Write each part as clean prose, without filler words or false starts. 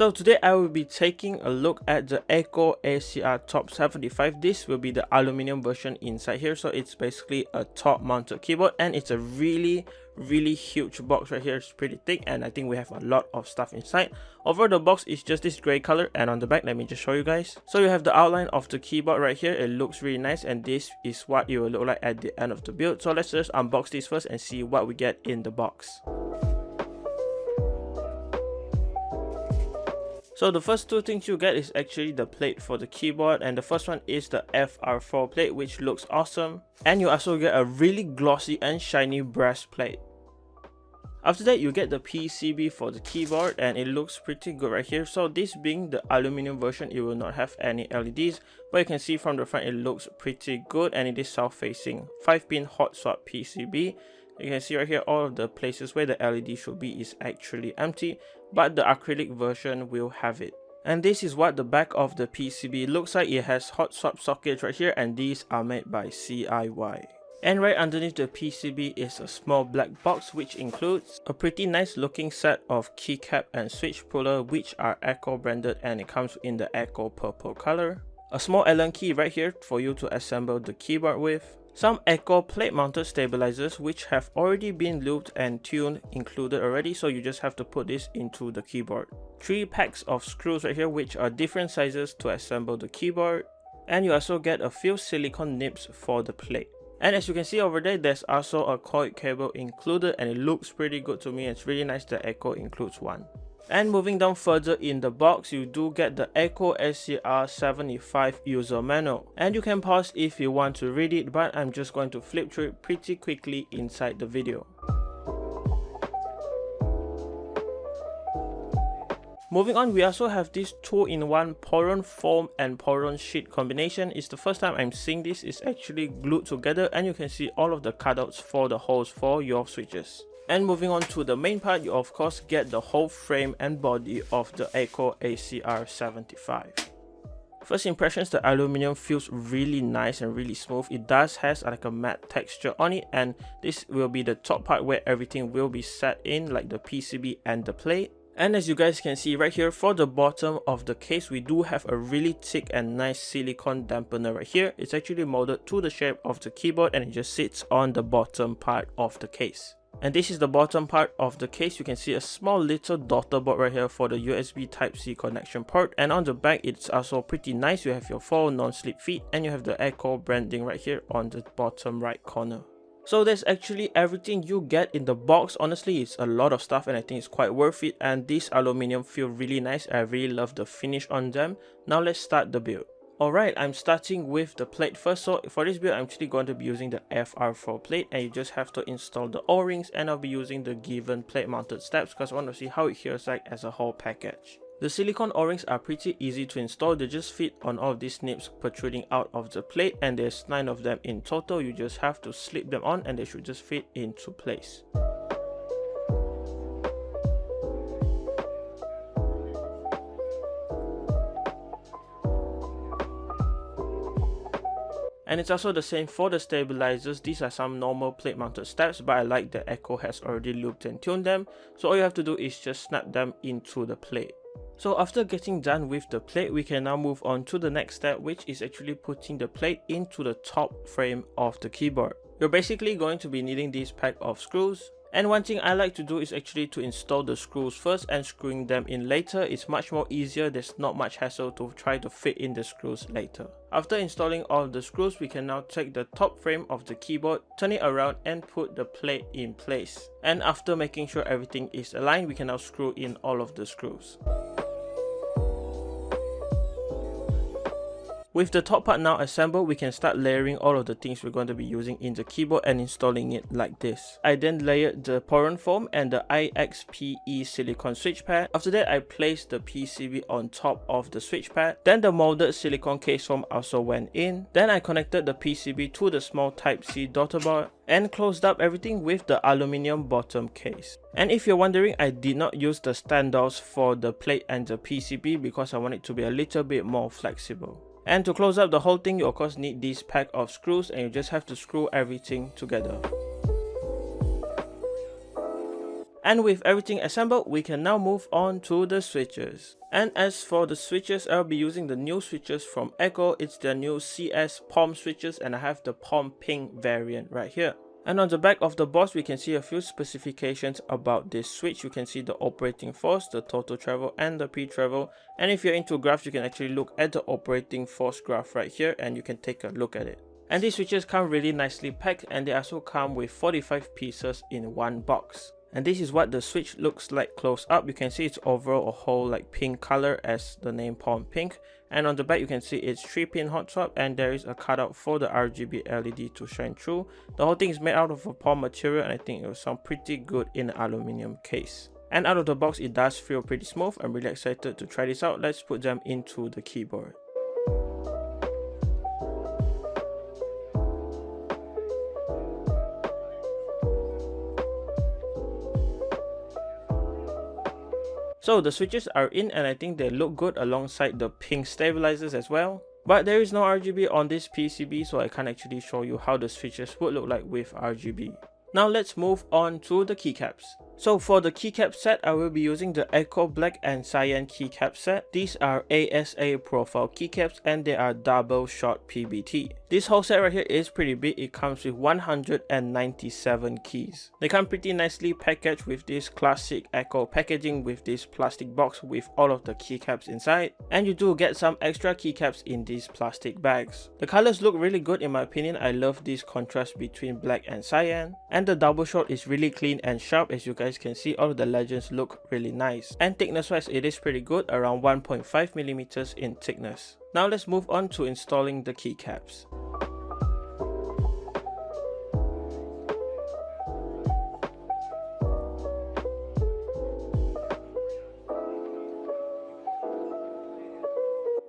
So today I will be taking a look at the Akko ACR Top 75. This will be the aluminum version inside here. So it's basically a top mounted keyboard and it's a really huge box right here. It's pretty thick and I think we have a lot of stuff inside. Over the box is just this gray color, and on the back, let me just show you guys. So you have the outline of the keyboard right here. It looks really nice and this is what it will look like at the end of the build. So let's just unbox this first and see what we get in the box. So the first two things you get is actually the plate for the keyboard, and the first one is the FR4 plate, which looks awesome, and you also get a really glossy and shiny brass plate. After that you get the PCB for the keyboard and it looks pretty good right here. So this being the aluminum version, it will not have any LEDs, but you can see from the front it looks pretty good and it is south facing 5-pin hot swap PCB. You can see right here all of the places where the LED should be is actually empty, but the acrylic version will have it. And this is what the back of the PCB looks like. It has hot swap sockets right here and these are made by Cyan. And right underneath the PCB is a small black box which includes a pretty nice looking set of keycap and switch puller which are Akko branded, and it comes in the Akko purple color. A small Allen key right here for you to assemble the keyboard with. Some Akko plate mounted stabilizers which have already been lubed and tuned included already, so you just have to put this into the keyboard. 3 packs of screws right here which are different sizes to assemble the keyboard. And you also get a few silicone nibs for the plate. And as you can see over there, there's also a coil cable included and it looks pretty good to me. It's really nice that Akko includes one. And moving down further in the box, you do get the Akko ACR 75 user manual. And you can pause if you want to read it, but I'm just going to flip through it pretty quickly inside the video. Moving on, we also have this 2-in-1 Poron foam and Poron sheet combination. It's the first time I'm seeing this. It's actually glued together and you can see all of the cutouts for the holes for your switches. And moving on to the main part, you of course get the whole frame and body of the Akko ACR 75. First impressions, the aluminum feels really nice and really smooth. It does has like a matte texture on it, and this will be the top part where everything will be set in, like the PCB and the plate. And as you guys can see right here, for the bottom of the case, we do have a really thick and nice silicone dampener right here. It's actually molded to the shape of the keyboard and it just sits on the bottom part of the case. And this is the bottom part of the case. You can see a small little daughter board right here for the USB Type-C connection port. And on the back, it's also pretty nice. You have your 4 non-slip feet and you have the Akko branding right here on the bottom right corner. So that's actually everything you get in the box. Honestly, it's a lot of stuff and I think it's quite worth it. And these aluminum feel really nice. I really love the finish on them. Now let's start the build. Alright, I'm starting with the plate first. So for this build, I'm actually going to be using the FR4 plate and you just have to install the O-rings, and I'll be using the given plate mounted steps because I want to see how it feels like as a whole package. The silicone O-rings are pretty easy to install. They just fit on all of these nibs protruding out of the plate, and there's 9 of them in total. You just have to slip them on and they should just fit into place. And it's also the same for the stabilizers. These are some normal plate mounted steps, but I like that Akko has already lubed and tuned them. So all you have to do is just snap them into the plate. So after getting done with the plate, we can now move on to the next step, which is actually putting the plate into the top frame of the keyboard. You're basically going to be needing this pack of screws. And one thing I like to do is actually to install the screws first and screwing them in later. It's much more easier. There's not much hassle to try to fit in the screws later. After installing all of the screws, we can now take the top frame of the keyboard, turn it around and put the plate in place. And after making sure everything is aligned, we can now screw in all of the screws. With the top part now assembled, we can start layering all of the things we're going to be using in the keyboard and installing it like this. I then layered the Poron foam and the IXPE silicone switch pad. After that, I placed the PCB on top of the switch pad. Then the molded silicone case foam also went in. Then I connected the PCB to the small Type-C daughter board and closed up everything with the aluminium bottom case. And if you're wondering, I did not use the standoffs for the plate and the PCB because I want it to be a little bit more flexible. And to close up the whole thing, you of course need this pack of screws and you just have to screw everything together. And with everything assembled, we can now move on to the switches. And as for the switches, I'll be using the new switches from Akko. It's their new CS POM switches, and I have the POM pink variant right here. And on the back of the box, we can see a few specifications about this switch. You can see the operating force, the total travel, and the P-travel. And if you're into graphs, you can actually look at the operating force graph right here, and you can take a look at it. And these switches come really nicely packed, and they also come with 45 pieces in one box. And this is what the switch looks like close up. You can see it's overall a whole like pink color as the name POM pink. And on the back you can see it's 3-pin hot swap, and there is a cutout for the RGB LED to shine through. The whole thing is made out of a POM material, and I think it will sound pretty good in an aluminum case. And out of the box it does feel pretty smooth. I'm really excited to try this out. Let's put them into the keyboard. So the switches are in, and I think they look good alongside the pink stabilizers as well. But there is no RGB on this PCB, so I can't actually show you how the switches would look like with RGB. Now let's move on to the keycaps. So for the keycap set, I will be using the Akko Black and Cyan keycap set. These are ASA profile keycaps, and they are double shot PBT. This whole set right here is pretty big. It comes with 197 keys. They come pretty nicely packaged with this classic Akko packaging with this plastic box with all of the keycaps inside. And you do get some extra keycaps in these plastic bags. The colors look really good in my opinion. I love this contrast between black and cyan. And the double shot is really clean and sharp. As you guys can see, all of the legends look really nice. And thickness wise, it is pretty good, around 1.5mm in thickness. Now let's move on to installing the keycaps.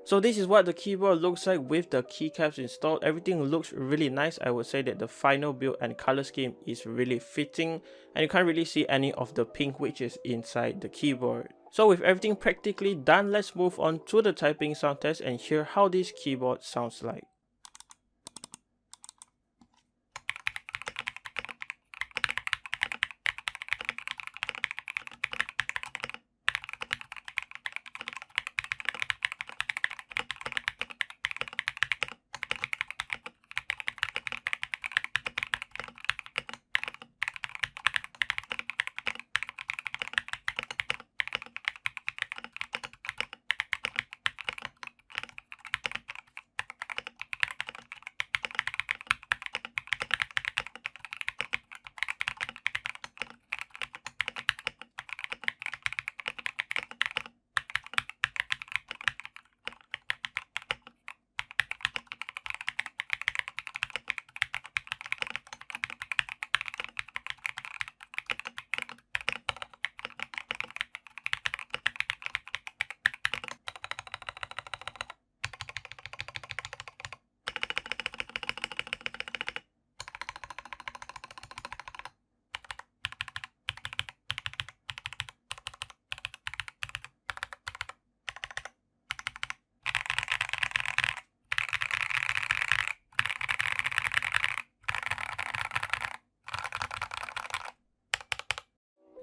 So this is what the keyboard looks like with the keycaps installed. Everything looks really nice. I would say that the final build and color scheme is really fitting, and you can't really see any of the pink which is inside the keyboard. So with everything practically done, let's move on to the typing sound test and hear how this keyboard sounds like.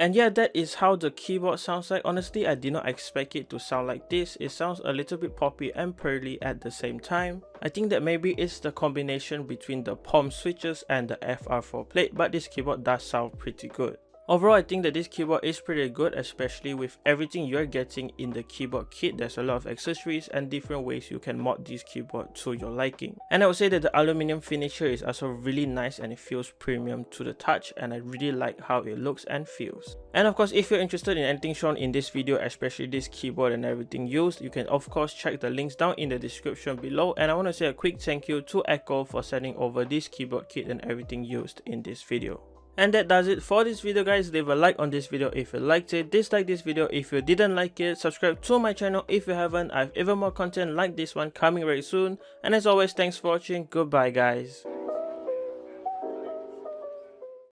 And yeah, that is how the keyboard sounds like. Honestly, I did not expect it to sound like this. It sounds a little bit poppy and pearly at the same time. I think that maybe it's the combination between the POM switches and the FR4 plate, but this keyboard does sound pretty good. Overall, I think that this keyboard is pretty good, especially with everything you're getting in the keyboard kit. There's a lot of accessories and different ways you can mod this keyboard to your liking. And I would say that the aluminum finish here is also really nice, and it feels premium to the touch, and I really like how it looks and feels. And of course, if you're interested in anything shown in this video, especially this keyboard and everything used, you can of course check the links down in the description below. And I want to say a quick thank you to Akko for sending over this keyboard kit and everything used in this video. And that does it for this video, guys. Leave a like on this video if you liked it, dislike this video if you didn't like it, subscribe to my channel if you haven't. I have even more content like this one coming very soon. And as always, thanks for watching. Goodbye, guys.